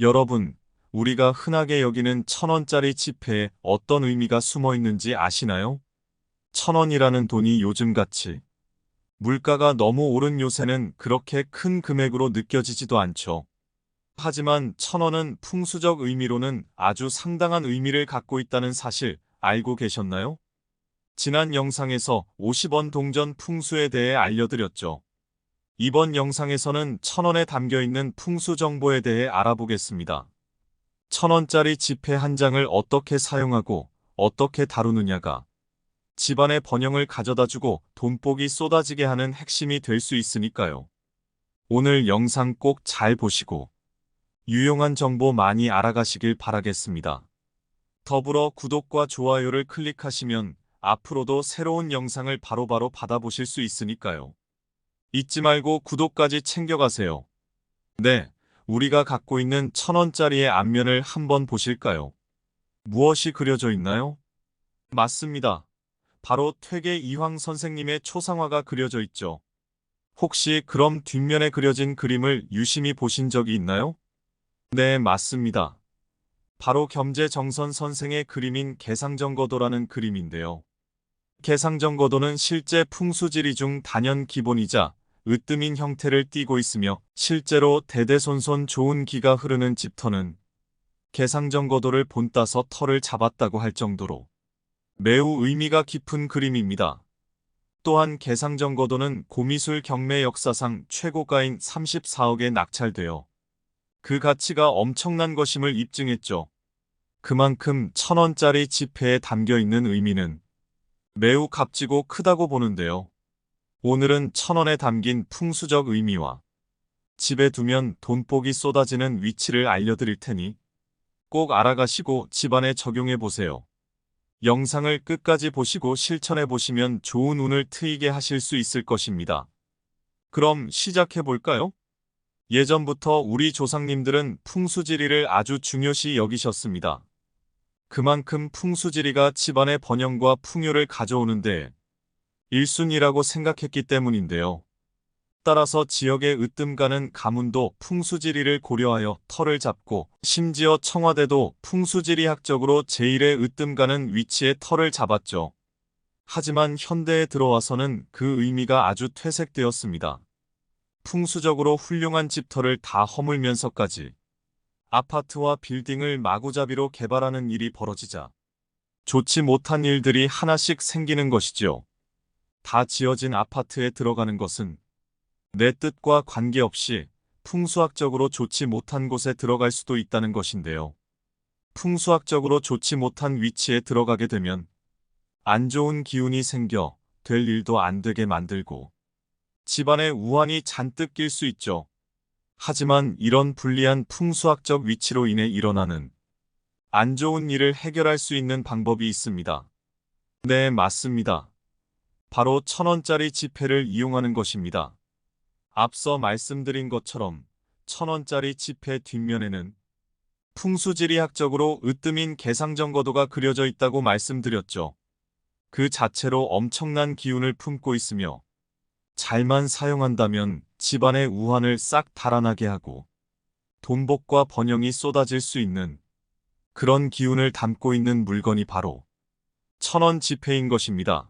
여러분, 우리가 흔하게 여기는 1,000원짜리 지폐에 어떤 의미가 숨어 있는지 아시나요? 1,000원이라는 돈이 요즘같이 물가가 너무 오른 요새는 그렇게 큰 금액으로 느껴지지도 않죠. 하지만 1,000원은 풍수적 의미로는 아주 상당한 의미를 갖고 있다는 사실 알고 계셨나요? 지난 영상에서 50원 동전 풍수에 대해 알려드렸죠. 이번 영상에서는 1,000원에 담겨있는 풍수 정보에 대해 알아보겠습니다. 1,000원짜리 지폐 한 장을 어떻게 사용하고 어떻게 다루느냐가 집안의 번영을 가져다주고 돈복이 쏟아지게 하는 핵심이 될 수 있으니까요. 오늘 영상 꼭 잘 보시고 유용한 정보 많이 알아가시길 바라겠습니다. 더불어 구독과 좋아요를 클릭하시면 앞으로도 새로운 영상을 바로바로 받아보실 수 있으니까요. 잊지 말고 구독까지 챙겨가세요. 네, 우리가 갖고 있는 1,000원짜리의 앞면을 한번 보실까요? 무엇이 그려져 있나요? 맞습니다. 바로 퇴계 이황 선생님의 초상화가 그려져 있죠. 혹시 그럼 뒷면에 그려진 그림을 유심히 보신 적이 있나요? 네, 맞습니다. 바로 겸재정선 선생의 그림인 개상정거도라는 그림인데요. 개상정거도는 실제 풍수지리 중 단연 기본이자 으뜸인 형태를 띠고 있으며 실제로 대대손손 좋은 기가 흐르는 집터는 개상정거도를 본따서 터를 잡았다고 할 정도로 매우 의미가 깊은 그림입니다. 또한 개상정거도는 고미술 경매 역사상 최고가인 34억에 낙찰되어 그 가치가 엄청난 것임을 입증했죠. 그만큼 1,000원짜리 지폐에 담겨있는 의미는 매우 값지고 크다고 보는데요. 오늘은 1,000원에 담긴 풍수적 의미와 집에 두면 돈복이 쏟아지는 위치를 알려드릴 테니 꼭 알아가시고 집안에 적용해 보세요. 영상을 끝까지 보시고 실천해 보시면 좋은 운을 트이게 하실 수 있을 것입니다. 그럼 시작해 볼까요? 예전부터 우리 조상님들은 풍수지리를 아주 중요시 여기셨습니다. 그만큼 풍수지리가 집안의 번영과 풍요를 가져오는데 1순위라고 생각했기 때문인데요. 따라서 지역의 으뜸가는 가문도 풍수지리를 고려하여 터를 잡고 심지어 청와대도 풍수지리학적으로 제1의 으뜸가는 위치에 터를 잡았죠. 하지만 현대에 들어와서는 그 의미가 아주 퇴색되었습니다. 풍수적으로 훌륭한 집터를 다 허물면서까지 아파트와 빌딩을 마구잡이로 개발하는 일이 벌어지자 좋지 못한 일들이 하나씩 생기는 것이죠. 다 지어진 아파트에 들어가는 것은 내 뜻과 관계없이 풍수학적으로 좋지 못한 곳에 들어갈 수도 있다는 것인데요. 풍수학적으로 좋지 못한 위치에 들어가게 되면 안 좋은 기운이 생겨 될 일도 안 되게 만들고 집안에 우환이 잔뜩 낄 수 있죠. 하지만 이런 불리한 풍수학적 위치로 인해 일어나는 안 좋은 일을 해결할 수 있는 방법이 있습니다. 네, 맞습니다. 바로 1,000원짜리 지폐를 이용하는 것입니다. 앞서 말씀드린 것처럼 1,000원짜리 지폐 뒷면에는 풍수지리학적으로 으뜸인 개상정거도가 그려져 있다고 말씀드렸죠. 그 자체로 엄청난 기운을 품고 있으며 잘만 사용한다면 집안의 우환을 싹 달아나게 하고 돈복과 번영이 쏟아질 수 있는 그런 기운을 담고 있는 물건이 바로 1,000원 지폐인 것입니다.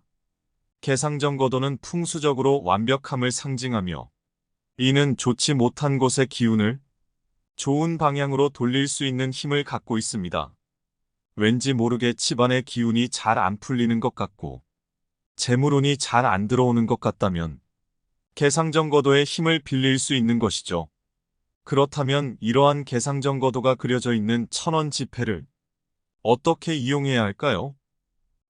개상정거도는 풍수적으로 완벽함을 상징하며 이는 좋지 못한 곳의 기운을 좋은 방향으로 돌릴 수 있는 힘을 갖고 있습니다. 왠지 모르게 집안의 기운이 잘 안 풀리는 것 같고 재물운이 잘 안 들어오는 것 같다면 개상정거도의 힘을 빌릴 수 있는 것이죠. 그렇다면 이러한 개상정거도가 그려져 있는 1,000원 지폐를 어떻게 이용해야 할까요?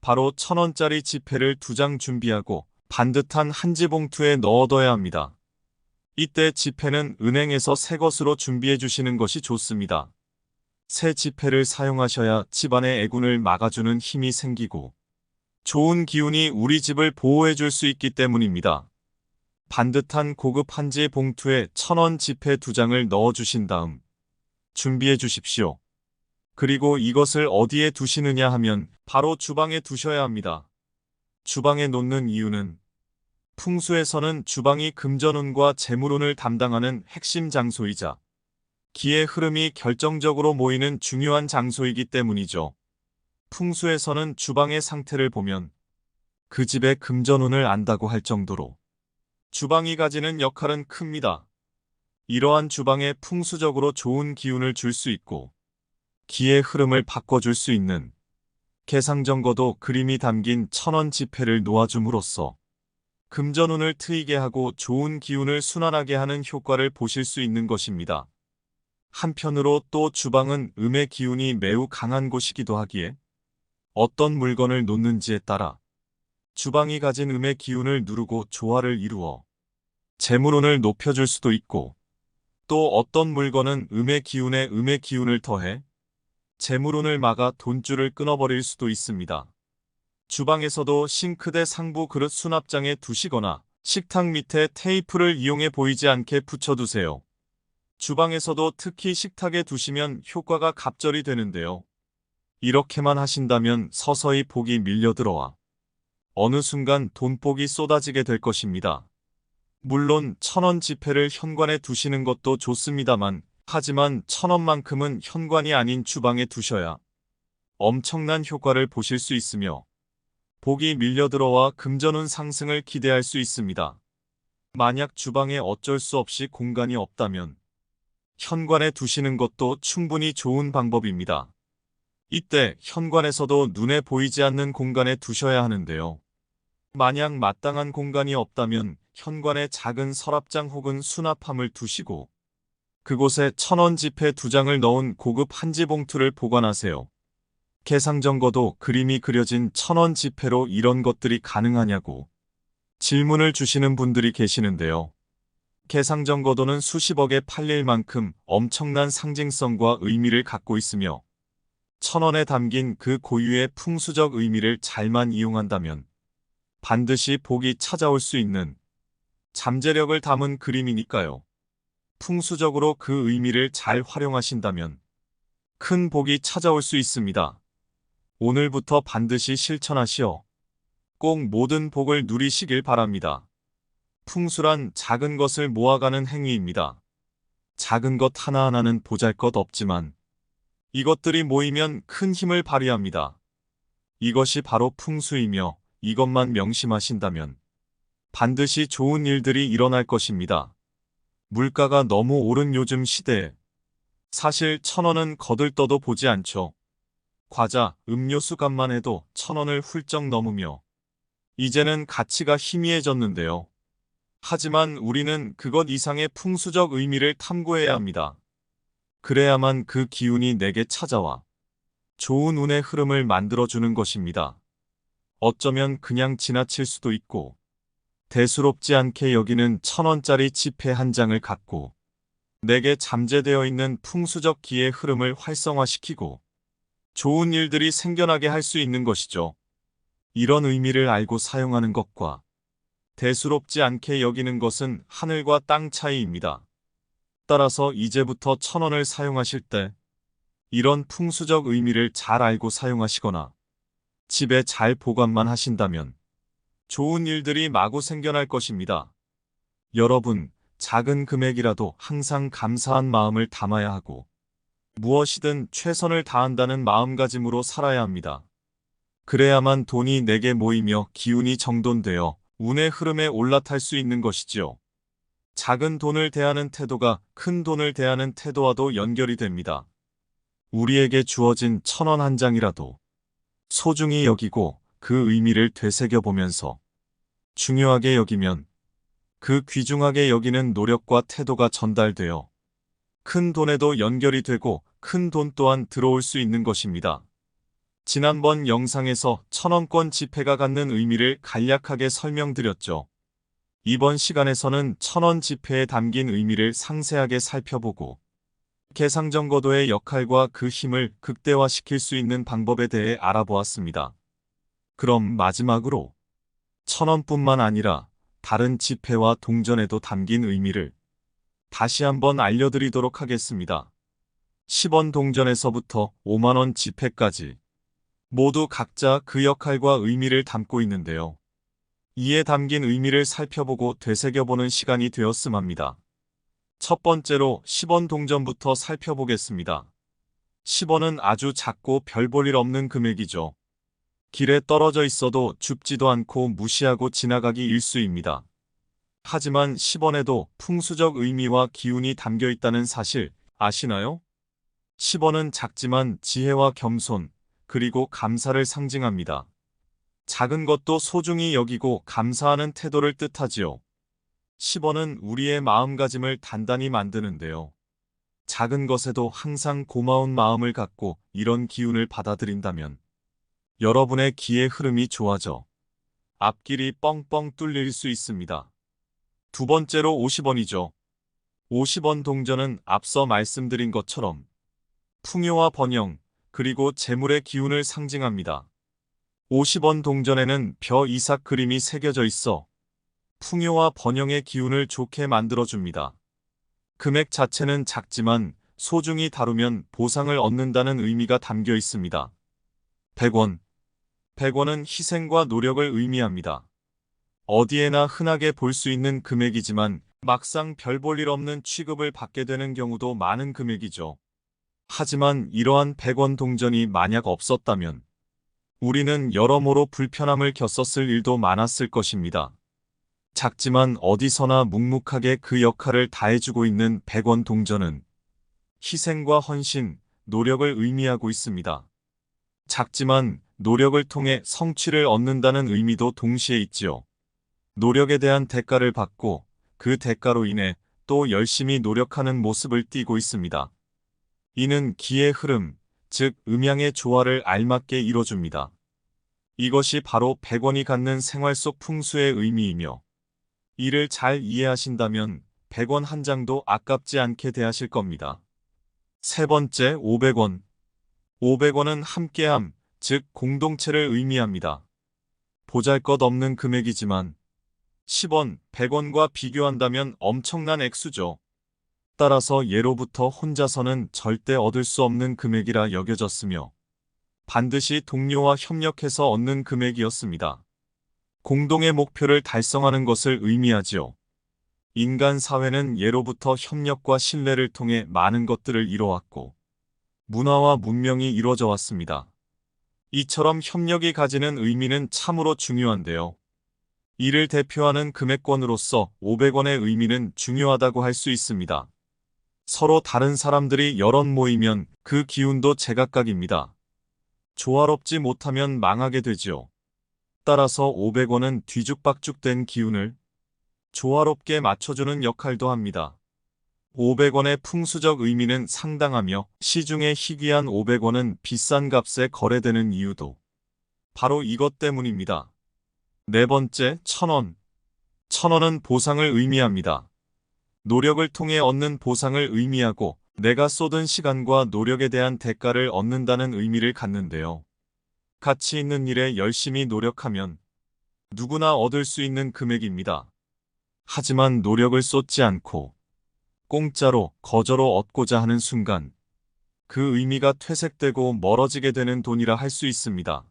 바로 1,000원짜리 지폐를 2장 준비하고 반듯한 한지 봉투에 넣어둬야 합니다. 이때 지폐는 은행에서 새 것으로 준비해 주시는 것이 좋습니다. 새 지폐를 사용하셔야 집안의 애군을 막아주는 힘이 생기고 좋은 기운이 우리 집을 보호해 줄 수 있기 때문입니다. 반듯한 고급 한지 봉투에 1,000원 지폐 2장을 넣어주신 다음 준비해 주십시오. 그리고 이것을 어디에 두시느냐 하면 바로 주방에 두셔야 합니다. 주방에 놓는 이유는 풍수에서는 주방이 금전운과 재물운을 담당하는 핵심 장소이자 기의 흐름이 결정적으로 모이는 중요한 장소이기 때문이죠. 풍수에서는 주방의 상태를 보면 그 집의 금전운을 안다고 할 정도로 주방이 가지는 역할은 큽니다. 이러한 주방에 풍수적으로 좋은 기운을 줄 수 있고 기의 흐름을 바꿔줄 수 있는 개상정거도 그림이 담긴 천원 지폐를 놓아줌으로써 금전운을 트이게 하고 좋은 기운을 순환하게 하는 효과를 보실 수 있는 것입니다. 한편으로 또 주방은 음의 기운이 매우 강한 곳이기도 하기에 어떤 물건을 놓는지에 따라 주방이 가진 음의 기운을 누르고 조화를 이루어 재물운을 높여줄 수도 있고 또 어떤 물건은 음의 기운을 더해 재물운을 막아 돈줄을 끊어버릴 수도 있습니다. 주방에서도 싱크대 상부 그릇 수납장에 두시거나 식탁 밑에 테이프를 이용해 보이지 않게 붙여두세요. 주방에서도 특히 식탁에 두시면 효과가 갑절이 되는데요. 이렇게만 하신다면 서서히 복이 밀려들어와 어느 순간 돈복이 쏟아지게 될 것입니다. 물론 천원 지폐를 현관에 두시는 것도 좋습니다만 하지만 천원만큼은 현관이 아닌 주방에 두셔야 엄청난 효과를 보실 수 있으며 복이 밀려들어와 금전운 상승을 기대할 수 있습니다. 만약 주방에 어쩔 수 없이 공간이 없다면 현관에 두시는 것도 충분히 좋은 방법입니다. 이때 현관에서도 눈에 보이지 않는 공간에 두셔야 하는데요. 만약 마땅한 공간이 없다면 현관에 작은 서랍장 혹은 수납함을 두시고 그곳에 천원 지폐 2장을 넣은 고급 한지 봉투를 보관하세요. 개상정거도 그림이 그려진 천원 지폐로 이런 것들이 가능하냐고 질문을 주시는 분들이 계시는데요. 개상정거도는 수십억에 팔릴 만큼 엄청난 상징성과 의미를 갖고 있으며 천원에 담긴 그 고유의 풍수적 의미를 잘만 이용한다면 반드시 복이 찾아올 수 있는 잠재력을 담은 그림이니까요. 풍수적으로 그 의미를 잘 활용하신다면 큰 복이 찾아올 수 있습니다. 오늘부터 반드시 실천하시어 꼭 모든 복을 누리시길 바랍니다. 풍수란 작은 것을 모아가는 행위입니다. 작은 것 하나하나는 보잘것없지만 이것들이 모이면 큰 힘을 발휘합니다. 이것이 바로 풍수이며 이것만 명심하신다면 반드시 좋은 일들이 일어날 것입니다. 물가가 너무 오른 요즘 시대에 사실 천원은 거들떠도 보지 않죠. 과자, 음료수 값만 해도 천원을 훌쩍 넘으며 이제는 가치가 희미해졌는데요. 하지만 우리는 그것 이상의 풍수적 의미를 탐구해야 합니다. 그래야만 그 기운이 내게 찾아와 좋은 운의 흐름을 만들어주는 것입니다. 어쩌면 그냥 지나칠 수도 있고 대수롭지 않게 여기는 천원짜리 지폐 한 장을 갖고 내게 잠재되어 있는 풍수적 기의 흐름을 활성화시키고 좋은 일들이 생겨나게 할 수 있는 것이죠. 이런 의미를 알고 사용하는 것과 대수롭지 않게 여기는 것은 하늘과 땅 차이입니다. 따라서 이제부터 천원을 사용하실 때 이런 풍수적 의미를 잘 알고 사용하시거나 집에 잘 보관만 하신다면 좋은 일들이 마구 생겨날 것입니다. 여러분, 작은 금액이라도 항상 감사한 마음을 담아야 하고 무엇이든 최선을 다한다는 마음가짐으로 살아야 합니다. 그래야만 돈이 내게 모이며 기운이 정돈되어 운의 흐름에 올라탈 수 있는 것이지요. 작은 돈을 대하는 태도가 큰 돈을 대하는 태도와도 연결이 됩니다. 우리에게 주어진 천원 한 장이라도 소중히 여기고 그 의미를 되새겨보면서 중요하게 여기면 그 귀중하게 여기는 노력과 태도가 전달되어 큰 돈에도 연결이 되고 큰 돈 또한 들어올 수 있는 것입니다. 지난번 영상에서 천원권 지폐가 갖는 의미를 간략하게 설명드렸죠. 이번 시간에서는 천원 지폐에 담긴 의미를 상세하게 살펴보고 개상정거도의 역할과 그 힘을 극대화시킬 수 있는 방법에 대해 알아보았습니다. 그럼 마지막으로 천원뿐만 아니라 다른 지폐와 동전에도 담긴 의미를 다시 한번 알려드리도록 하겠습니다. 10원 동전에서부터 5만원 지폐까지 모두 각자 그 역할과 의미를 담고 있는데요. 이에 담긴 의미를 살펴보고 되새겨보는 시간이 되었음 합니다. 첫 번째로 10원 동전부터 살펴보겠습니다. 10원은 아주 작고 별 볼 일 없는 금액이죠. 길에 떨어져 있어도 줍지도 않고 무시하고 지나가기 일쑤입니다. 하지만 10원에도 풍수적 의미와 기운이 담겨 있다는 사실 아시나요? 10원은 작지만 지혜와 겸손, 그리고 감사를 상징합니다. 작은 것도 소중히 여기고 감사하는 태도를 뜻하지요. 10원은 우리의 마음가짐을 단단히 만드는데요. 작은 것에도 항상 고마운 마음을 갖고 이런 기운을 받아들인다면 여러분의 기의 흐름이 좋아져 앞길이 뻥뻥 뚫릴 수 있습니다. 두 번째로 50원이죠. 50원 동전은 앞서 말씀드린 것처럼 풍요와 번영, 그리고 재물의 기운을 상징합니다. 50원 동전에는 벼 이삭 그림이 새겨져 있어 풍요와 번영의 기운을 좋게 만들어줍니다. 금액 자체는 작지만 소중히 다루면 보상을 얻는다는 의미가 담겨 있습니다. 100원. 100원은 희생과 노력을 의미합니다. 어디에나 흔하게 볼 수 있는 금액이지만 막상 별 볼 일 없는 취급을 받게 되는 경우도 많은 금액이죠. 하지만 이러한 100원 동전이 만약 없었다면 우리는 여러모로 불편함을 겪었을 일도 많았을 것입니다. 작지만 어디서나 묵묵하게 그 역할을 다해주고 있는 100원 동전은 희생과 헌신, 노력을 의미하고 있습니다. 작지만 노력을 통해 성취를 얻는다는 의미도 동시에 있지요. 노력에 대한 대가를 받고 그 대가로 인해 또 열심히 노력하는 모습을 띠고 있습니다. 이는 기의 흐름, 즉 음양의 조화를 알맞게 이뤄줍니다. 이것이 바로 100원이 갖는 생활 속 풍수의 의미이며 이를 잘 이해하신다면 100원 한 장도 아깝지 않게 대하실 겁니다. 세 번째, 500원. 500원은 함께함, 즉 공동체를 의미합니다. 보잘것없는 금액이지만 10원, 100원과 비교한다면 엄청난 액수죠. 따라서 예로부터 혼자서는 절대 얻을 수 없는 금액이라 여겨졌으며 반드시 동료와 협력해서 얻는 금액이었습니다. 공동의 목표를 달성하는 것을 의미하지요. 인간 사회는 예로부터 협력과 신뢰를 통해 많은 것들을 이뤄왔고 문화와 문명이 이루어져 왔습니다. 이처럼 협력이 가지는 의미는 참으로 중요한데요. 이를 대표하는 금액권으로서 500원의 의미는 중요하다고 할 수 있습니다. 서로 다른 사람들이 여럿 모이면 그 기운도 제각각입니다. 조화롭지 못하면 망하게 되지요. 따라서 500원은 뒤죽박죽된 기운을 조화롭게 맞춰주는 역할도 합니다. 500원의 풍수적 의미는 상당하며 시중에 희귀한 500원은 비싼 값에 거래되는 이유도 바로 이것 때문입니다. 네 번째, 1000원. 1000원은 보상을 의미합니다. 노력을 통해 얻는 보상을 의미하고 내가 쏟은 시간과 노력에 대한 대가를 얻는다는 의미를 갖는데요. 가치 있는 일에 열심히 노력하면 누구나 얻을 수 있는 금액입니다. 하지만 노력을 쏟지 않고 공짜로 거저로 얻고자 하는 순간 그 의미가 퇴색되고 멀어지게 되는 돈이라 할 수 있습니다.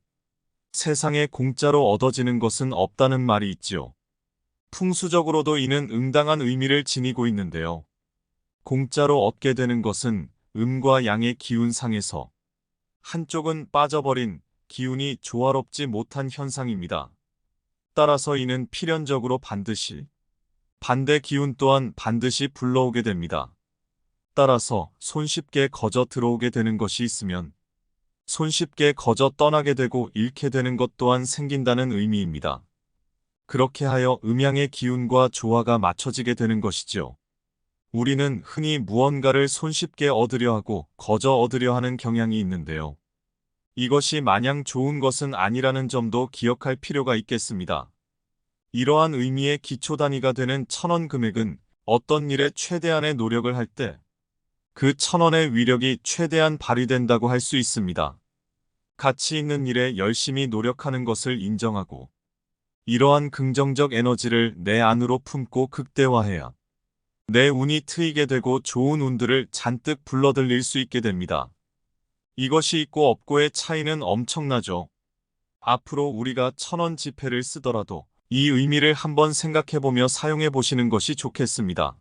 세상에 공짜로 얻어지는 것은 없다는 말이 있지요. 풍수적으로도 이는 응당한 의미를 지니고 있는데요. 공짜로 얻게 되는 것은 음과 양의 기운상에서 한쪽은 빠져버린 기운이 조화롭지 못한 현상입니다. 따라서 이는 필연적으로 반드시 반대 기운 또한 반드시 불러오게 됩니다. 따라서 손쉽게 거저 들어오게 되는 것이 있으면 손쉽게 거저 떠나게 되고 잃게 되는 것 또한 생긴다는 의미입니다. 그렇게 하여 음양의 기운과 조화가 맞춰지게 되는 것이죠. 우리는 흔히 무언가를 손쉽게 얻으려 하고 거저 얻으려 하는 경향이 있는데요. 이것이 마냥 좋은 것은 아니라는 점도 기억할 필요가 있겠습니다. 이러한 의미의 기초 단위가 되는 1000원 금액은 어떤 일에 최대한의 노력을 할 때 그 1000원의 위력이 최대한 발휘된다고 할 수 있습니다. 가치 있는 일에 열심히 노력하는 것을 인정하고 이러한 긍정적 에너지를 내 안으로 품고 극대화해야 내 운이 트이게 되고 좋은 운들을 잔뜩 불러들일 수 있게 됩니다. 이것이 있고 없고의 차이는 엄청나죠. 앞으로 우리가 1000원 지폐를 쓰더라도 이 의미를 한번 생각해보며 사용해 보시는 것이 좋겠습니다.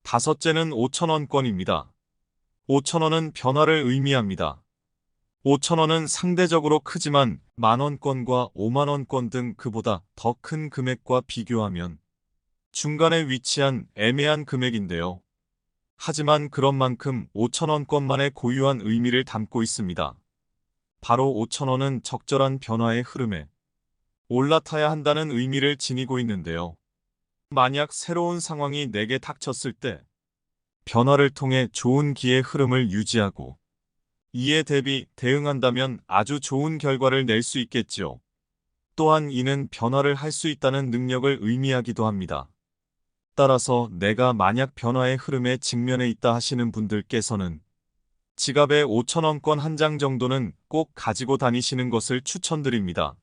다섯째는 5,000원권입니다. 5,000원은 변화를 의미합니다. 5,000원은 상대적으로 크지만 만원권과 5만원권 등 그보다 더 큰 금액과 비교하면 중간에 위치한 애매한 금액인데요. 하지만 그런 만큼 5,000원권만의 고유한 의미를 담고 있습니다. 바로 5,000원은 적절한 변화의 흐름에 올라타야 한다는 의미를 지니고 있는데요. 만약 새로운 상황이 내게 닥쳤을 때 변화를 통해 좋은 기의 흐름을 유지하고 이에 대비 대응한다면 아주 좋은 결과를 낼 수 있겠지요. 또한 이는 변화를 할 수 있다는 능력을 의미하기도 합니다. 따라서 내가 만약 변화의 흐름에 직면해 있다 하시는 분들께서는 지갑에 5,000원권 한 장 정도는 꼭 가지고 다니시는 것을 추천드립니다.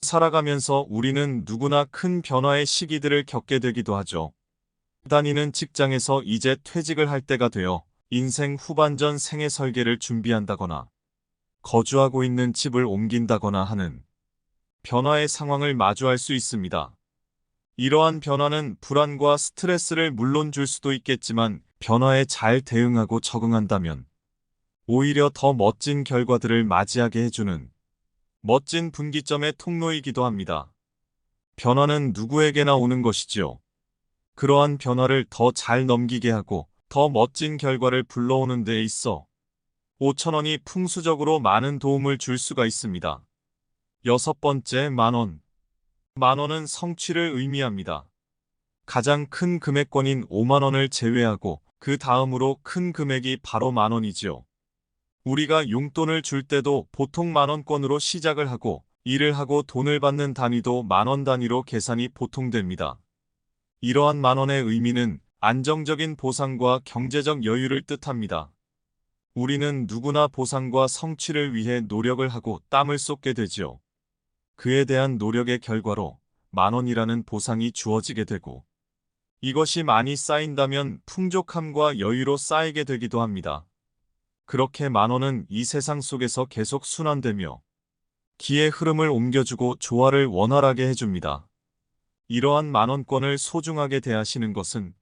살아가면서 우리는 누구나 큰 변화의 시기들을 겪게 되기도 하죠. 다니는 직장에서 이제 퇴직을 할 때가 되어 인생 후반전 생애 설계를 준비한다거나 거주하고 있는 집을 옮긴다거나 하는 변화의 상황을 마주할 수 있습니다. 이러한 변화는 불안과 스트레스를 물론 줄 수도 있겠지만 변화에 잘 대응하고 적응한다면 오히려 더 멋진 결과들을 맞이하게 해주는 멋진 분기점의 통로이기도 합니다. 변화는 누구에게나 오는 것이지요. 그러한 변화를 더 잘 넘기게 하고 더 멋진 결과를 불러오는 데 있어 5,000원이 풍수적으로 많은 도움을 줄 수가 있습니다. 여섯 번째, 만원. 만원은 성취를 의미합니다. 가장 큰 금액권인 5만원을 제외하고 그 다음으로 큰 금액이 바로 만원이지요. 우리가 용돈을 줄 때도 보통 만원권으로 시작을 하고 일을 하고 돈을 받는 단위도 만원 단위로 계산이 보통 됩니다. 이러한 만원의 의미는 안정적인 보상과 경제적 여유를 뜻합니다. 우리는 누구나 보상과 성취를 위해 노력을 하고 땀을 쏟게 되지요. 그에 대한 노력의 결과로 만원이라는 보상이 주어지게 되고 이것이 많이 쌓인다면 풍족함과 여유로 쌓이게 되기도 합니다. 그렇게 만원은 이 세상 속에서 계속 순환되며 기의 흐름을 옮겨주고 조화를 원활하게 해줍니다. 이러한 만원권을 소중하게 대하시는 것은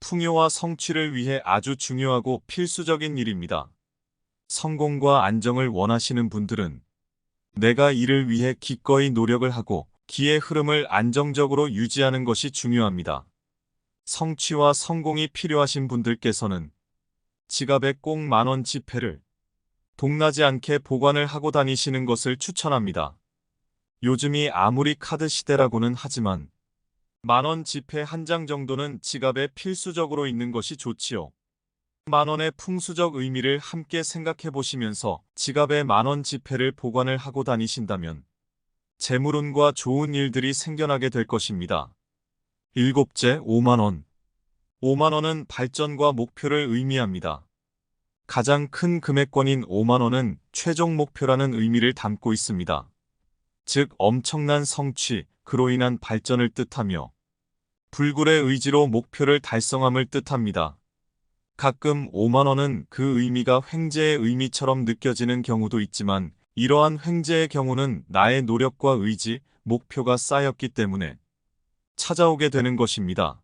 풍요와 성취를 위해 아주 중요하고 필수적인 일입니다. 성공과 안정을 원하시는 분들은 내가 이를 위해 기꺼이 노력을 하고 기의 흐름을 안정적으로 유지하는 것이 중요합니다. 성취와 성공이 필요하신 분들께서는 지갑에 꼭 만원 지폐를 동나지 않게 보관을 하고 다니시는 것을 추천합니다. 요즘이 아무리 카드 시대라고는 하지만 만원 지폐 한 장 정도는 지갑에 필수적으로 있는 것이 좋지요. 만원의 풍수적 의미를 함께 생각해 보시면서 지갑에 만원 지폐를 보관을 하고 다니신다면 재물운과 좋은 일들이 생겨나게 될 것입니다. 일곱째, 5만원. 5만원은 발전과 목표를 의미합니다. 가장 큰 금액권인 5만원은 최종 목표라는 의미를 담고 있습니다. 즉, 엄청난 성취, 그로 인한 발전을 뜻하며 불굴의 의지로 목표를 달성함을 뜻합니다. 가끔 5만원은 그 의미가 횡재의 의미처럼 느껴지는 경우도 있지만 이러한 횡재의 경우는 나의 노력과 의지, 목표가 쌓였기 때문에 찾아오게 되는 것입니다.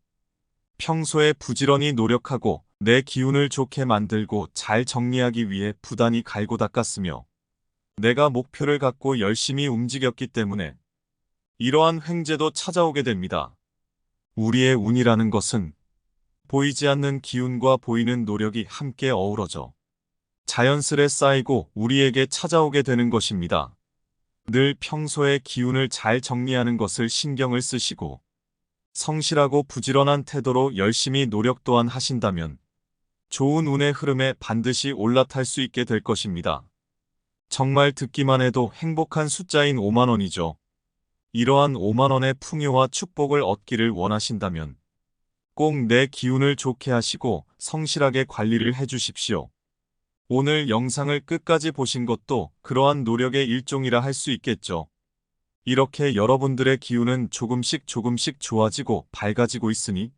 평소에 부지런히 노력하고 내 기운을 좋게 만들고 잘 정리하기 위해 부단히 갈고 닦았으며 내가 목표를 갖고 열심히 움직였기 때문에 이러한 횡재도 찾아오게 됩니다. 우리의 운이라는 것은 보이지 않는 기운과 보이는 노력이 함께 어우러져 자연스레 쌓이고 우리에게 찾아오게 되는 것입니다. 늘 평소에 기운을 잘 정리하는 것을 신경을 쓰시고 성실하고 부지런한 태도로 열심히 노력 또한 하신다면 좋은 운의 흐름에 반드시 올라탈 수 있게 될 것입니다. 정말 듣기만 해도 행복한 숫자인 5만원이죠. 이러한 5만원의 풍요와 축복을 얻기를 원하신다면 꼭 내 기운을 좋게 하시고 성실하게 관리를 해주십시오. 오늘 영상을 끝까지 보신 것도 그러한 노력의 일종이라 할 수 있겠죠. 이렇게 여러분들의 기운은 조금씩 좋아지고 밝아지고 있으니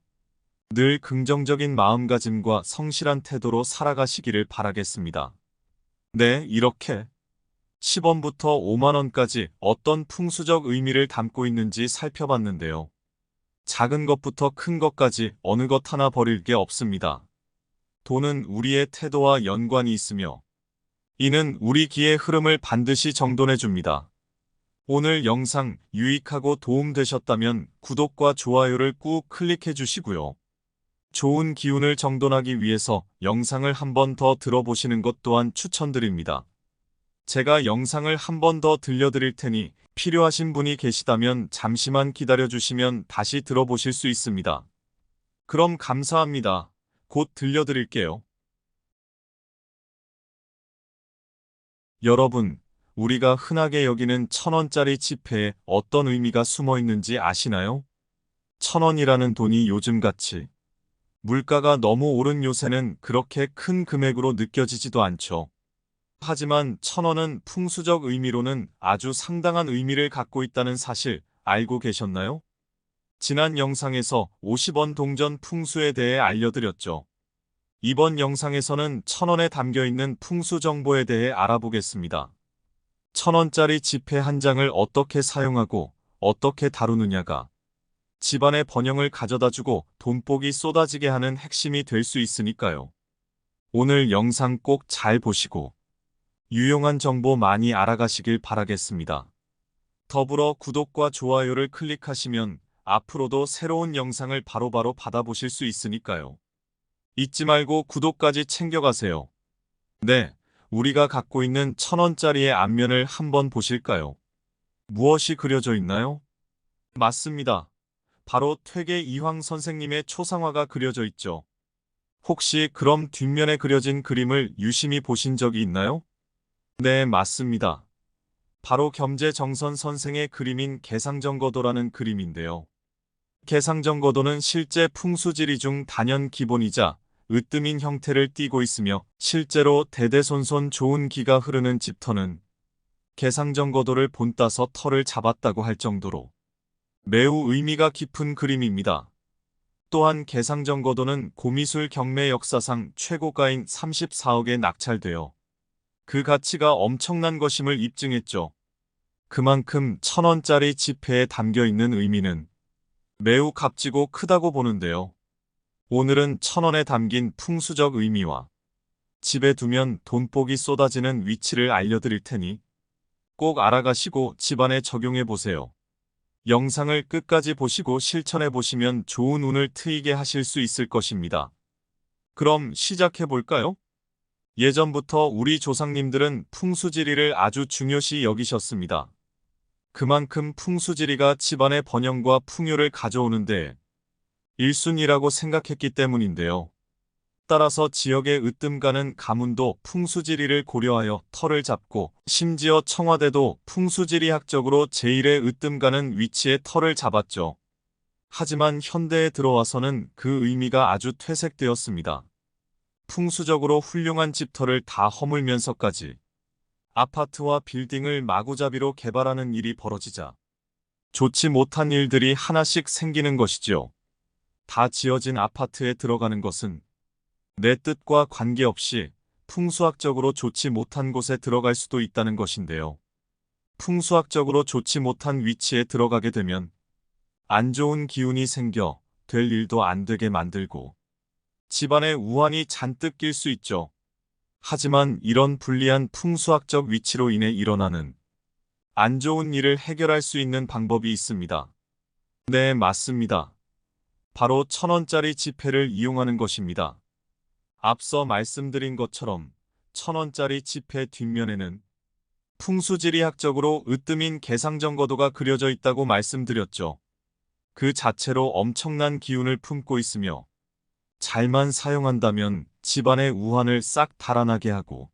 늘 긍정적인 마음가짐과 성실한 태도로 살아가시기를 바라겠습니다. 네, 이렇게 10원부터 5만원까지 어떤 풍수적 의미를 담고 있는지 살펴봤는데요. 작은 것부터 큰 것까지 어느 것 하나 버릴 게 없습니다. 돈은 우리의 태도와 연관이 있으며 이는 우리 기의 흐름을 반드시 정돈해 줍니다. 오늘 영상 유익하고 도움되셨다면 구독과 좋아요를 꾹 클릭해 주시고요. 좋은 기운을 정돈하기 위해서 영상을 한 번 더 들어보시는 것 또한 추천드립니다. 제가 영상을 한 번 더 들려드릴 테니 필요하신 분이 계시다면 잠시만 기다려 주시면 다시 들어보실 수 있습니다. 그럼 감사합니다. 곧 들려드릴게요. 여러분, 우리가 흔하게 여기는 1,000원짜리 지폐에 어떤 의미가 숨어 있는지 아시나요? 1,000원이라는 돈이 요즘같이 물가가 너무 오른 요새는 그렇게 큰 금액으로 느껴지지도 않죠. 하지만 1,000원은 풍수적 의미로는 아주 상당한 의미를 갖고 있다는 사실 알고 계셨나요? 지난 영상에서 50원 동전 풍수에 대해 알려드렸죠. 이번 영상에서는 1,000원에 담겨있는 풍수 정보에 대해 알아보겠습니다. 1,000원짜리 지폐 한 장을 어떻게 사용하고 어떻게 다루느냐가 집안의 번영을 가져다주고 돈복이 쏟아지게 하는 핵심이 될 수 있으니까요. 오늘 영상 꼭 잘 보시고 유용한 정보 많이 알아가시길 바라겠습니다. 더불어 구독과 좋아요를 클릭하시면 앞으로도 새로운 영상을 바로바로 받아보실 수 있으니까요. 잊지 말고 구독까지 챙겨가세요. 네, 우리가 갖고 있는 1,000원짜리의 앞면을 한번 보실까요? 무엇이 그려져 있나요? 맞습니다. 바로 퇴계 이황 선생님의 초상화가 그려져 있죠. 혹시 그럼 뒷면에 그려진 그림을 유심히 보신 적이 있나요? 네, 맞습니다. 바로 겸재정선 선생의 그림인 개상정거도라는 그림인데요. 개상정거도는 실제 풍수지리 중 단연 기본이자 으뜸인 형태를 띠고 있으며 실제로 대대손손 좋은 기가 흐르는 집터는 개상정거도를 본따서 터를 잡았다고 할 정도로 매우 의미가 깊은 그림입니다. 또한 개상정거도는 고미술 경매 역사상 최고가인 34억에 낙찰되어 그 가치가 엄청난 것임을 입증했죠. 그만큼 1,000원짜리 지폐에 담겨있는 의미는 매우 값지고 크다고 보는데요. 오늘은 1,000원에 담긴 풍수적 의미와 집에 두면 돈복이 쏟아지는 위치를 알려드릴 테니 꼭 알아가시고 집안에 적용해 보세요. 영상을 끝까지 보시고 실천해 보시면 좋은 운을 트이게 하실 수 있을 것입니다. 그럼 시작해 볼까요? 예전부터 우리 조상님들은 풍수지리를 아주 중요시 여기셨습니다. 그만큼 풍수지리가 집안의 번영과 풍요를 가져오는데 1순위라고 생각했기 때문인데요. 따라서 지역의 으뜸가는 가문도 풍수지리를 고려하여 터를 잡고 심지어 청와대도 풍수지리학적으로 제1의 으뜸가는 위치에 터를 잡았죠. 하지만 현대에 들어와서는 그 의미가 아주 퇴색되었습니다. 풍수적으로 훌륭한 집터를 다 허물면서까지 아파트와 빌딩을 마구잡이로 개발하는 일이 벌어지자 좋지 못한 일들이 하나씩 생기는 것이죠. 다 지어진 아파트에 들어가는 것은 내 뜻과 관계없이 풍수학적으로 좋지 못한 곳에 들어갈 수도 있다는 것인데요. 풍수학적으로 좋지 못한 위치에 들어가게 되면 안 좋은 기운이 생겨 될 일도 안 되게 만들고 집안에 우환이 잔뜩 낄 수 있죠. 하지만 이런 불리한 풍수학적 위치로 인해 일어나는 안 좋은 일을 해결할 수 있는 방법이 있습니다. 네, 맞습니다. 바로 1,000원짜리 지폐를 이용하는 것입니다. 앞서 말씀드린 것처럼 1,000원짜리 지폐 뒷면에는 풍수지리학적으로 으뜸인 개상정거도가 그려져 있다고 말씀드렸죠. 그 자체로 엄청난 기운을 품고 있으며 잘만 사용한다면 집안의 우환을 싹 달아나게 하고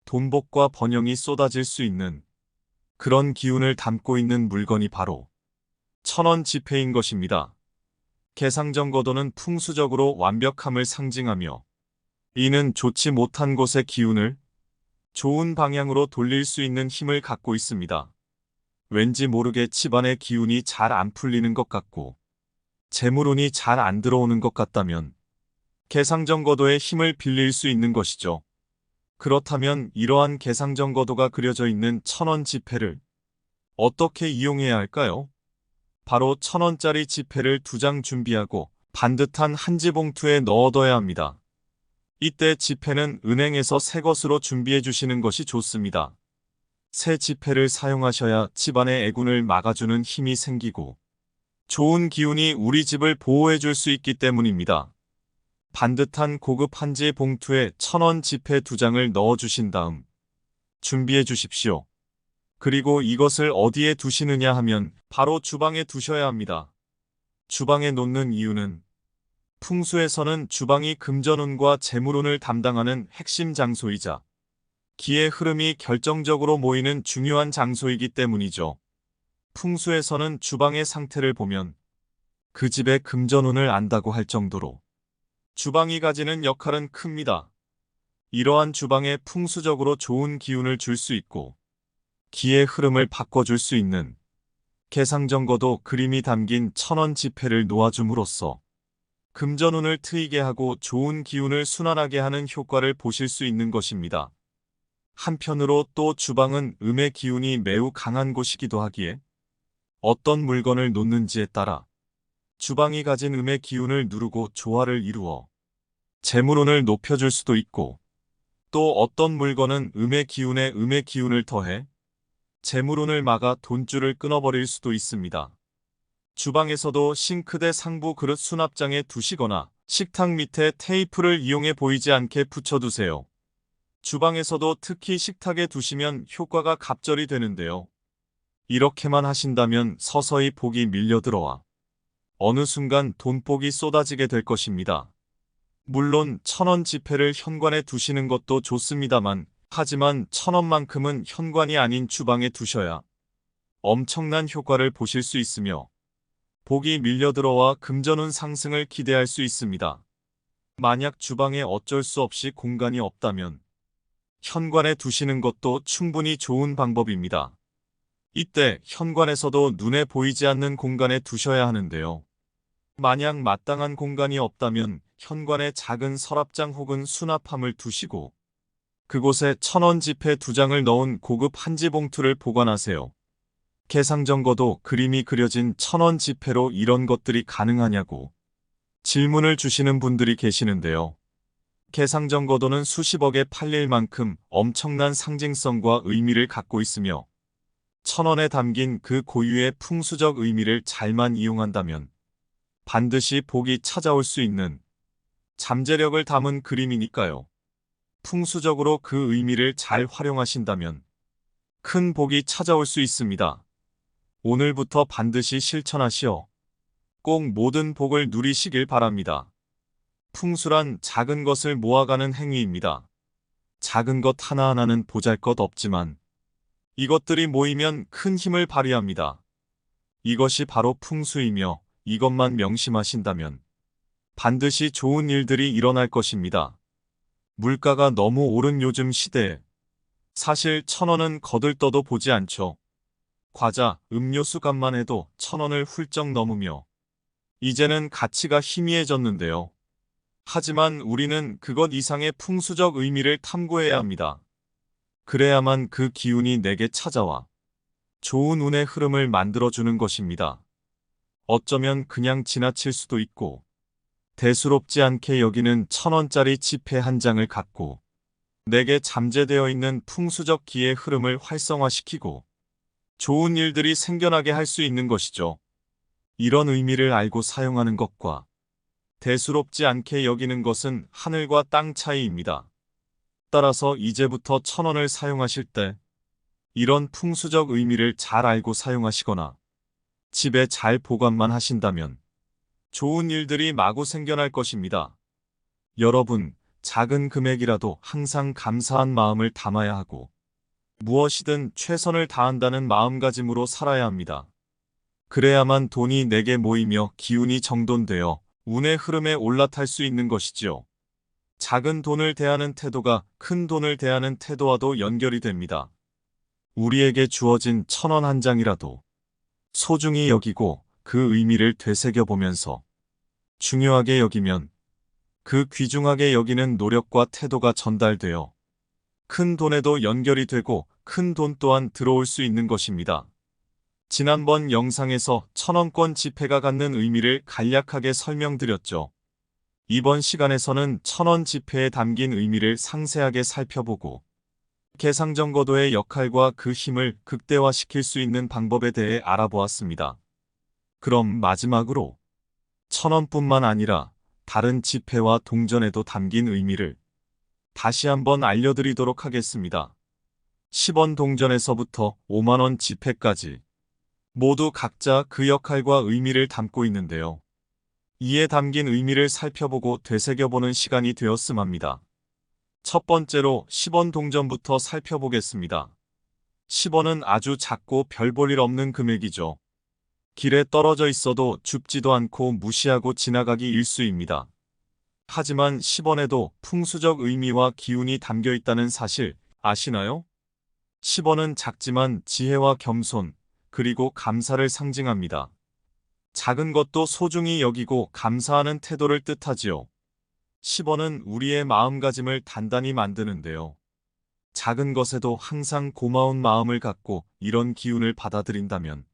돈복과 번영이 쏟아질 수 있는 그런 기운을 담고 있는 물건이 바로 1,000원 지폐인 것입니다. 개상정거도는 풍수적으로 완벽함을 상징하며 이는 좋지 못한 곳의 기운을 좋은 방향으로 돌릴 수 있는 힘을 갖고 있습니다. 왠지 모르게 집안의 기운이 잘 안 풀리는 것 같고 재물운이 잘 안 들어오는 것 같다면 개상정거도의 힘을 빌릴 수 있는 것이죠. 그렇다면 이러한 개상정거도가 그려져 있는 1,000원 지폐를 어떻게 이용해야 할까요? 바로 1,000원짜리 지폐를 2장 준비하고 반듯한 한지 봉투에 넣어둬야 합니다. 이때 지폐는 은행에서 새 것으로 준비해 주시는 것이 좋습니다. 새 지폐를 사용하셔야 집안의 애군을 막아주는 힘이 생기고 좋은 기운이 우리 집을 보호해 줄 수 있기 때문입니다. 반듯한 고급 한지 봉투에 1,000원 지폐 2장을 넣어 주신 다음 준비해 주십시오. 그리고 이것을 어디에 두시느냐 하면 바로 주방에 두셔야 합니다. 주방에 놓는 이유는 풍수에서는 주방이 금전운과 재물운을 담당하는 핵심 장소이자 기의 흐름이 결정적으로 모이는 중요한 장소이기 때문이죠. 풍수에서는 주방의 상태를 보면 그 집의 금전운을 안다고 할 정도로 주방이 가지는 역할은 큽니다. 이러한 주방에 풍수적으로 좋은 기운을 줄 수 있고 기의 흐름을 바꿔줄 수 있는 개상정거도 그림이 담긴 1,000원 지폐를 놓아줌으로써 금전운을 트이게 하고 좋은 기운을 순환하게 하는 효과를 보실 수 있는 것입니다. 한편으로 또 주방은 음의 기운이 매우 강한 곳이기도 하기에 어떤 물건을 놓는지에 따라 주방이 가진 음의 기운을 누르고 조화를 이루어 재물운을 높여줄 수도 있고 또 어떤 물건은 음의 기운을 더해 재물운을 막아 돈줄을 끊어버릴 수도 있습니다. 주방에서도 싱크대 상부 그릇 수납장에 두시거나 식탁 밑에 테이프를 이용해 보이지 않게 붙여두세요. 주방에서도 특히 식탁에 두시면 효과가 갑절이 되는데요. 이렇게만 하신다면 서서히 복이 밀려들어와 어느 순간 돈복이 쏟아지게 될 것입니다. 물론 1,000원 지폐를 현관에 두시는 것도 좋습니다만 하지만 1,000원만큼은 현관이 아닌 주방에 두셔야 엄청난 효과를 보실 수 있으며 복이 밀려들어와 금전운 상승을 기대할 수 있습니다. 만약 주방에 어쩔 수 없이 공간이 없다면 현관에 두시는 것도 충분히 좋은 방법입니다. 이때 현관에서도 눈에 보이지 않는 공간에 두셔야 하는데요. 만약 마땅한 공간이 없다면 현관에 작은 서랍장 혹은 수납함을 두시고 그곳에 1,000원 지폐 2장을 넣은 고급 한지 봉투를 보관하세요. 개상정거도 그림이 그려진 1,000원 지폐로 이런 것들이 가능하냐고 질문을 주시는 분들이 계시는데요. 개상정거도는 수십억에 팔릴 만큼 엄청난 상징성과 의미를 갖고 있으며 1,000원에 담긴 그 고유의 풍수적 의미를 잘만 이용한다면 반드시 복이 찾아올 수 있는 잠재력을 담은 그림이니까요. 풍수적으로 그 의미를 잘 활용하신다면 큰 복이 찾아올 수 있습니다. 오늘부터 반드시 실천하시어 꼭 모든 복을 누리시길 바랍니다. 풍수란 작은 것을 모아가는 행위입니다. 작은 것 하나하나는 보잘것없지만 이것들이 모이면 큰 힘을 발휘합니다. 이것이 바로 풍수이며 이것만 명심하신다면 반드시 좋은 일들이 일어날 것입니다. 물가가 너무 오른 요즘 시대에 사실 1,000원은 거들떠도 보지 않죠. 과자, 음료수 값만 해도 1,000원을 훌쩍 넘으며 이제는 가치가 희미해졌는데요. 하지만 우리는 그것 이상의 풍수적 의미를 탐구해야 합니다. 그래야만 그 기운이 내게 찾아와 좋은 운의 흐름을 만들어주는 것입니다. 어쩌면 그냥 지나칠 수도 있고 대수롭지 않게 여기는 1,000원짜리 지폐 한 장을 갖고 내게 잠재되어 있는 풍수적 기의 흐름을 활성화시키고 좋은 일들이 생겨나게 할 수 있는 것이죠. 이런 의미를 알고 사용하는 것과 대수롭지 않게 여기는 것은 하늘과 땅 차이입니다. 따라서 이제부터 1,000원을 사용하실 때 이런 풍수적 의미를 잘 알고 사용하시거나 집에 잘 보관만 하신다면 좋은 일들이 마구 생겨날 것입니다. 여러분, 작은 금액이라도 항상 감사한 마음을 담아야 하고 무엇이든 최선을 다한다는 마음가짐으로 살아야 합니다. 그래야만 돈이 내게 모이며 기운이 정돈되어 운의 흐름에 올라탈 수 있는 것이지요. 작은 돈을 대하는 태도가 큰 돈을 대하는 태도와도 연결이 됩니다. 우리에게 주어진 1,000원 한 장이라도 소중히 여기고 그 의미를 되새겨보면서 중요하게 여기면 그 귀중하게 여기는 노력과 태도가 전달되어 큰 돈에도 연결이 되고 큰 돈 또한 들어올 수 있는 것입니다. 지난번 영상에서 천원권 지폐가 갖는 의미를 간략하게 설명드렸죠. 이번 시간에서는 천원 지폐에 담긴 의미를 상세하게 살펴보고 개상정거도의 역할과 그 힘을 극대화시킬 수 있는 방법에 대해 알아보았습니다. 그럼 마지막으로 천원뿐만 아니라 다른 지폐와 동전에도 담긴 의미를 다시 한번 알려드리도록 하겠습니다. 10원 동전에서부터 5만원 지폐까지 모두 각자 그 역할과 의미를 담고 있는데요. 이에 담긴 의미를 살펴보고 되새겨보는 시간이 되었음 합니다. 첫 번째로 10원 동전부터 살펴보겠습니다. 10원은 아주 작고 별 볼 일 없는 금액이죠. 길에 떨어져 있어도 줍지도 않고 무시하고 지나가기 일쑤입니다. 하지만 10원에도 풍수적 의미와 기운이 담겨 있다는 사실 아시나요? 10원은 작지만 지혜와 겸손, 그리고 감사를 상징합니다. 작은 것도 소중히 여기고 감사하는 태도를 뜻하지요. 10원은 우리의 마음가짐을 단단히 만드는데요. 작은 것에도 항상 고마운 마음을 갖고 이런 기운을 받아들인다면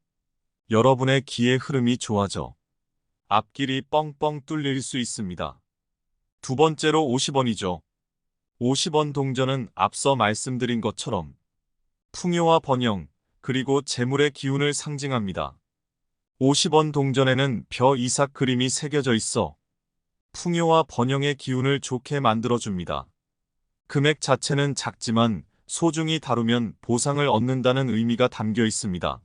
여러분의 기의 흐름이 좋아져 앞길이 뻥뻥 뚫릴 수 있습니다. 두 번째로 50원이죠. 50원 동전은 앞서 말씀드린 것처럼 풍요와 번영, 그리고 재물의 기운을 상징합니다. 50원 동전에는 벼 이삭 그림이 새겨져 있어 풍요와 번영의 기운을 좋게 만들어줍니다. 금액 자체는 작지만 소중히 다루면 보상을 얻는다는 의미가 담겨 있습니다.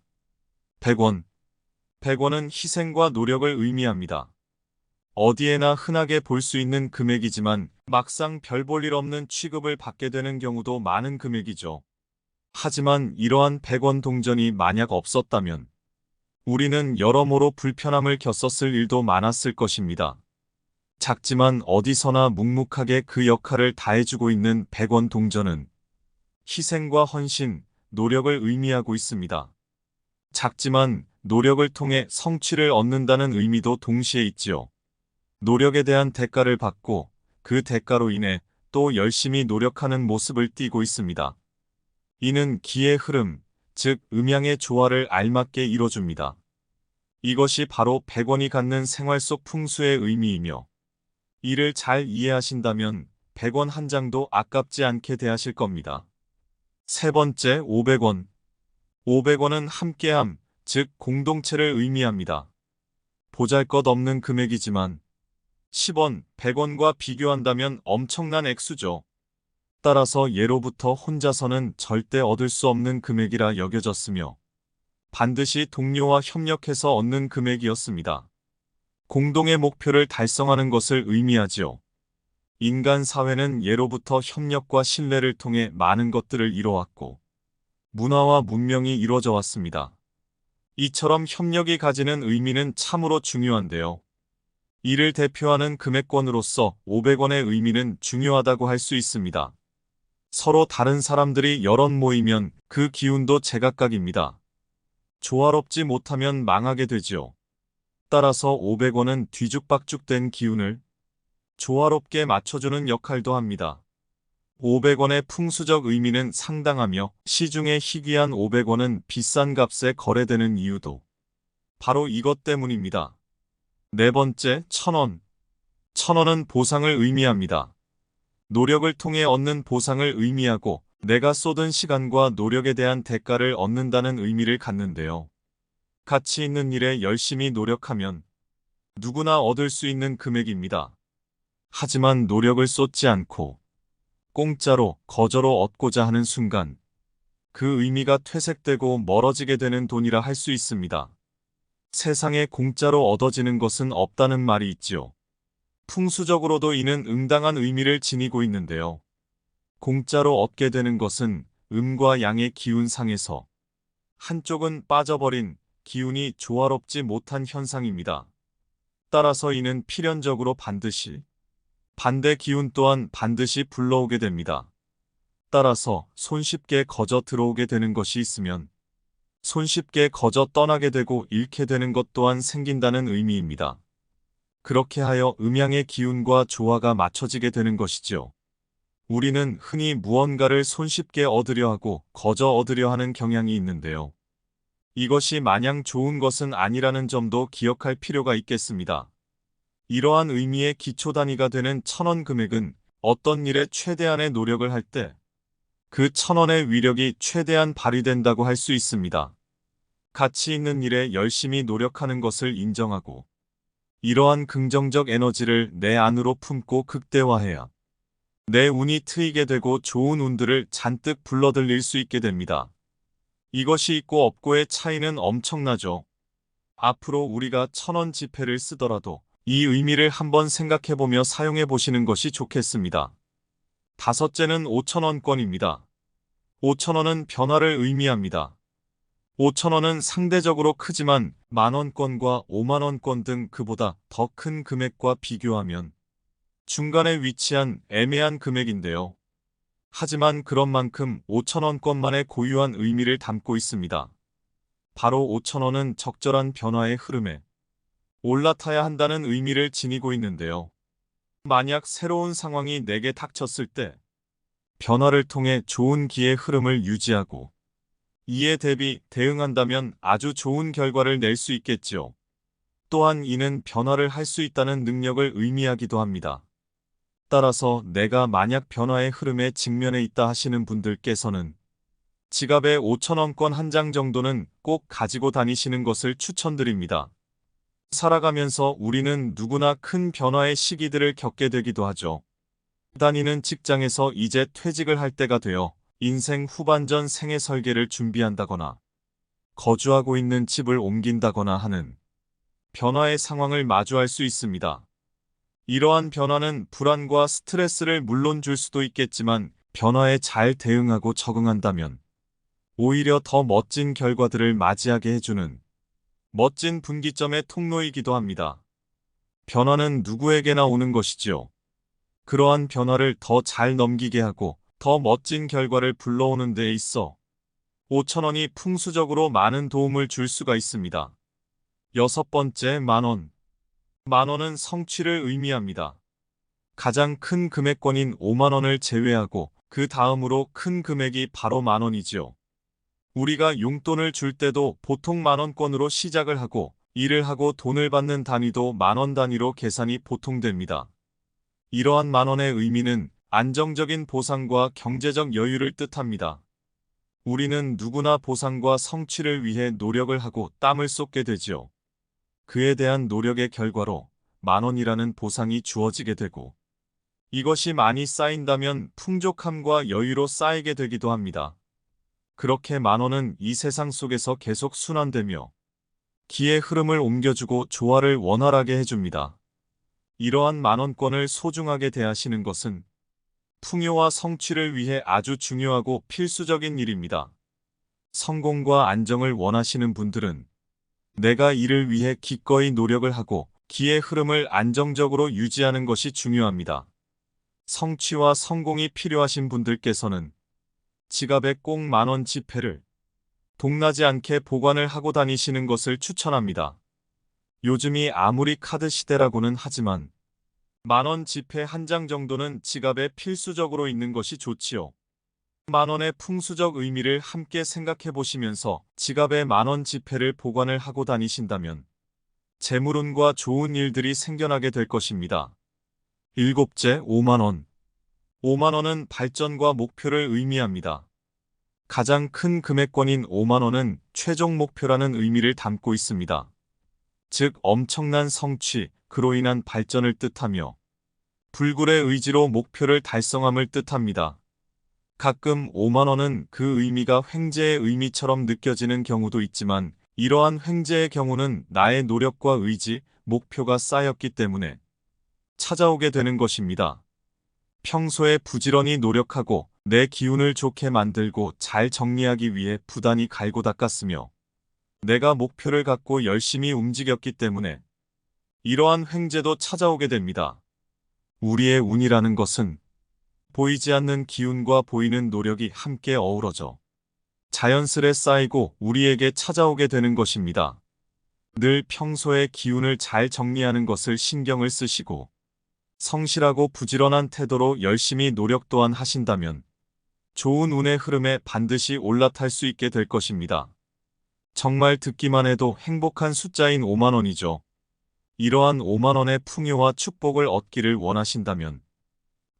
100원. 100원은 희생과 노력을 의미합니다. 어디에나 흔하게 볼 수 있는 금액이지만 막상 별 볼 일 없는 취급을 받게 되는 경우도 많은 금액이죠. 하지만 이러한 100원 동전이 만약 없었다면 우리는 여러모로 불편함을 겪었을 일도 많았을 것입니다. 작지만 어디서나 묵묵하게 그 역할을 다해주고 있는 100원 동전은 희생과 헌신, 노력을 의미하고 있습니다. 작지만 노력을 통해 성취를 얻는다는 의미도 동시에 있지요. 노력에 대한 대가를 받고 그 대가로 인해 또 열심히 노력하는 모습을 띠고 있습니다. 이는 기의 흐름, 즉 음양의 조화를 알맞게 이뤄줍니다. 이것이 바로 100원이 갖는 생활 속 풍수의 의미이며 이를 잘 이해하신다면 100원 한 장도 아깝지 않게 대하실 겁니다. 세 번째, 500원. 500원은 함께함, 즉 공동체를 의미합니다. 보잘것없는 금액이지만 10원, 100원과 비교한다면 엄청난 액수죠. 따라서 예로부터 혼자서는 절대 얻을 수 없는 금액이라 여겨졌으며 반드시 동료와 협력해서 얻는 금액이었습니다. 공동의 목표를 달성하는 것을 의미하지요. 인간 사회는 예로부터 협력과 신뢰를 통해 많은 것들을 이뤄왔고 문화와 문명이 이루어져 왔습니다. 이처럼 협력이 가지는 의미는 참으로 중요한데요. 이를 대표하는 금액권으로서 500원의 의미는 중요하다고 할 수 있습니다. 서로 다른 사람들이 여럿 모이면 그 기운도 제각각입니다. 조화롭지 못하면 망하게 되지요. 따라서 500원은 뒤죽박죽된 기운을 조화롭게 맞춰주는 역할도 합니다. 500원의 풍수적 의미는 상당하며 시중에 희귀한 500원은 비싼 값에 거래되는 이유도 바로 이것 때문입니다. 네 번째, 1000원. 1000원은 보상을 의미합니다. 노력을 통해 얻는 보상을 의미하고 내가 쏟은 시간과 노력에 대한 대가를 얻는다는 의미를 갖는데요. 가치 있는 일에 열심히 노력하면 누구나 얻을 수 있는 금액입니다. 하지만 노력을 쏟지 않고 공짜로 거저로 얻고자 하는 순간 그 의미가 퇴색되고 멀어지게 되는 돈이라 할 수 있습니다. 세상에 공짜로 얻어지는 것은 없다는 말이 있지요. 풍수적으로도 이는 응당한 의미를 지니고 있는데요. 공짜로 얻게 되는 것은 음과 양의 기운상에서 한쪽은 빠져버린 기운이 조화롭지 못한 현상입니다. 따라서 이는 필연적으로 반대 기운 또한 반드시 불러오게 됩니다. 따라서 손쉽게 거저 들어오게 되는 것이 있으면 손쉽게 거저 떠나게 되고 잃게 되는 것 또한 생긴다는 의미입니다. 그렇게 하여 음양의 기운과 조화가 맞춰지게 되는 것이죠. 우리는 흔히 무언가를 손쉽게 얻으려 하고 거저 얻으려 하는 경향이 있는데요. 이것이 마냥 좋은 것은 아니라는 점도 기억할 필요가 있겠습니다. 이러한 의미의 기초 단위가 되는 1,000원 금액은 어떤 일에 최대한의 노력을 할 때 그 1,000원의 위력이 최대한 발휘된다고 할 수 있습니다. 가치 있는 일에 열심히 노력하는 것을 인정하고 이러한 긍정적 에너지를 내 안으로 품고 극대화해야 내 운이 트이게 되고 좋은 운들을 잔뜩 불러들일 수 있게 됩니다. 이것이 있고 없고의 차이는 엄청나죠. 앞으로 우리가 1,000원 지폐를 쓰더라도 이 의미를 한번 생각해보며 사용해 보시는 것이 좋겠습니다. 다섯째는 5,000원권입니다. 5,000원은 변화를 의미합니다. 5,000원은 상대적으로 크지만 만원권과 5만원권 등 그보다 더 큰 금액과 비교하면 중간에 위치한 애매한 금액인데요. 하지만 그런 만큼 5,000원권만의 고유한 의미를 담고 있습니다. 바로 5,000원은 적절한 변화의 흐름에 올라타야 한다는 의미를 지니고 있는데요. 만약 새로운 상황이 내게 닥쳤을 때 변화를 통해 좋은 기의 흐름을 유지하고 이에 대응한다면 아주 좋은 결과를 낼 수 있겠지요. 또한 이는 변화를 할 수 있다는 능력을 의미하기도 합니다. 따라서 내가 만약 변화의 흐름에 직면해 있다 하시는 분들께서는 지갑에 5,000원권 한 장 정도는 꼭 가지고 다니시는 것을 추천드립니다. 살아가면서 우리는 누구나 큰 변화의 시기들을 겪게 되기도 하죠. 다니는 직장에서 이제 퇴직을 할 때가 되어 인생 후반전 생애 설계를 준비한다거나 거주하고 있는 집을 옮긴다거나 하는 변화의 상황을 마주할 수 있습니다. 이러한 변화는 불안과 스트레스를 물론 줄 수도 있겠지만 변화에 잘 대응하고 적응한다면 오히려 더 멋진 결과들을 맞이하게 해주는 멋진 분기점의 통로이기도 합니다. 변화는 누구에게나 오는 것이지요. 그러한 변화를 더 잘 넘기게 하고 더 멋진 결과를 불러오는 데 있어 5,000원이 풍수적으로 많은 도움을 줄 수가 있습니다. 여섯 번째, 만원. 만원은 성취를 의미합니다. 가장 큰 금액권인 5만원을 제외하고 그 다음으로 큰 금액이 바로 만원이지요. 우리가 용돈을 줄 때도 보통 만원권으로 시작을 하고 일을 하고 돈을 받는 단위도 만원 단위로 계산이 보통 됩니다. 이러한 만원의 의미는 안정적인 보상과 경제적 여유를 뜻합니다. 우리는 누구나 보상과 성취를 위해 노력을 하고 땀을 쏟게 되지요. 그에 대한 노력의 결과로 만원이라는 보상이 주어지게 되고 이것이 많이 쌓인다면 풍족함과 여유로 쌓이게 되기도 합니다. 그렇게 만원은 이 세상 속에서 계속 순환되며 기의 흐름을 옮겨주고 조화를 원활하게 해줍니다. 이러한 만원권을 소중하게 대하시는 것은 풍요와 성취를 위해 아주 중요하고 필수적인 일입니다. 성공과 안정을 원하시는 분들은 내가 이를 위해 기꺼이 노력을 하고 기의 흐름을 안정적으로 유지하는 것이 중요합니다. 성취와 성공이 필요하신 분들께서는 지갑에 꼭 만원 지폐를 동나지 않게 보관을 하고 다니시는 것을 추천합니다. 요즘이 아무리 카드 시대라고는 하지만 만원 지폐 한 장 정도는 지갑에 필수적으로 있는 것이 좋지요. 만원의 풍수적 의미를 함께 생각해 보시면서 지갑에 만원 지폐를 보관을 하고 다니신다면 재물운과 좋은 일들이 생겨나게 될 것입니다. 일곱째, 5만원. 5만원은 발전과 목표를 의미합니다. 가장 큰 금액권인 5만원은 최종 목표라는 의미를 담고 있습니다. 즉 엄청난 성취, 그로 인한 발전을 뜻하며 불굴의 의지로 목표를 달성함을 뜻합니다. 가끔 5만원은 그 의미가 횡재의 의미처럼 느껴지는 경우도 있지만 이러한 횡재의 경우는 나의 노력과 의지, 목표가 쌓였기 때문에 찾아오게 되는 것입니다. 평소에 부지런히 노력하고 내 기운을 좋게 만들고 잘 정리하기 위해 부단히 갈고 닦았으며 내가 목표를 갖고 열심히 움직였기 때문에 이러한 횡재도 찾아오게 됩니다. 우리의 운이라는 것은 보이지 않는 기운과 보이는 노력이 함께 어우러져 자연스레 쌓이고 우리에게 찾아오게 되는 것입니다. 늘 평소에 기운을 잘 정리하는 것을 신경을 쓰시고 성실하고 부지런한 태도로 열심히 노력 또한 하신다면 좋은 운의 흐름에 반드시 올라탈 수 있게 될 것입니다. 정말 듣기만 해도 행복한 숫자인 5만 원이죠. 이러한 5만 원의 풍요와 축복을 얻기를 원하신다면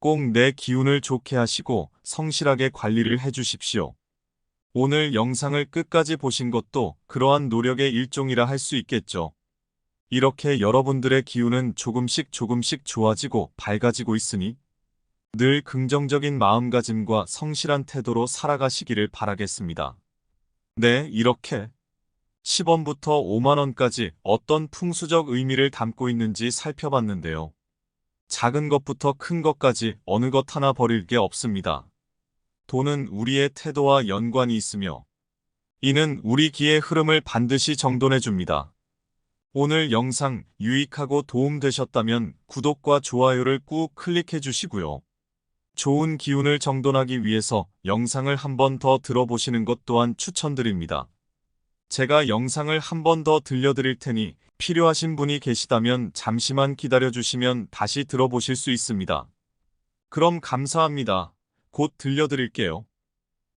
꼭 내 기운을 좋게 하시고 성실하게 관리를 해 주십시오. 오늘 영상을 끝까지 보신 것도 그러한 노력의 일종이라 할 수 있겠죠. 이렇게 여러분들의 기운은 조금씩 조금씩 좋아지고 밝아지고 있으니 늘 긍정적인 마음가짐과 성실한 태도로 살아가시기를 바라겠습니다. 네, 이렇게 10원부터 5만 원까지 어떤 풍수적 의미를 담고 있는지 살펴봤는데요. 작은 것부터 큰 것까지 어느 것 하나 버릴 게 없습니다. 돈은 우리의 태도와 연관이 있으며 이는 우리 기의 흐름을 반드시 정돈해 줍니다. 오늘 영상 유익하고 도움되셨다면 구독과 좋아요를 꾹 클릭해 주시고요. 좋은 기운을 정돈하기 위해서 영상을 한 번 더 들어보시는 것 또한 추천드립니다. 제가 영상을 한 번 더 들려드릴 테니 필요하신 분이 계시다면 잠시만 기다려 주시면 다시 들어보실 수 있습니다. 그럼 감사합니다. 곧 들려드릴게요.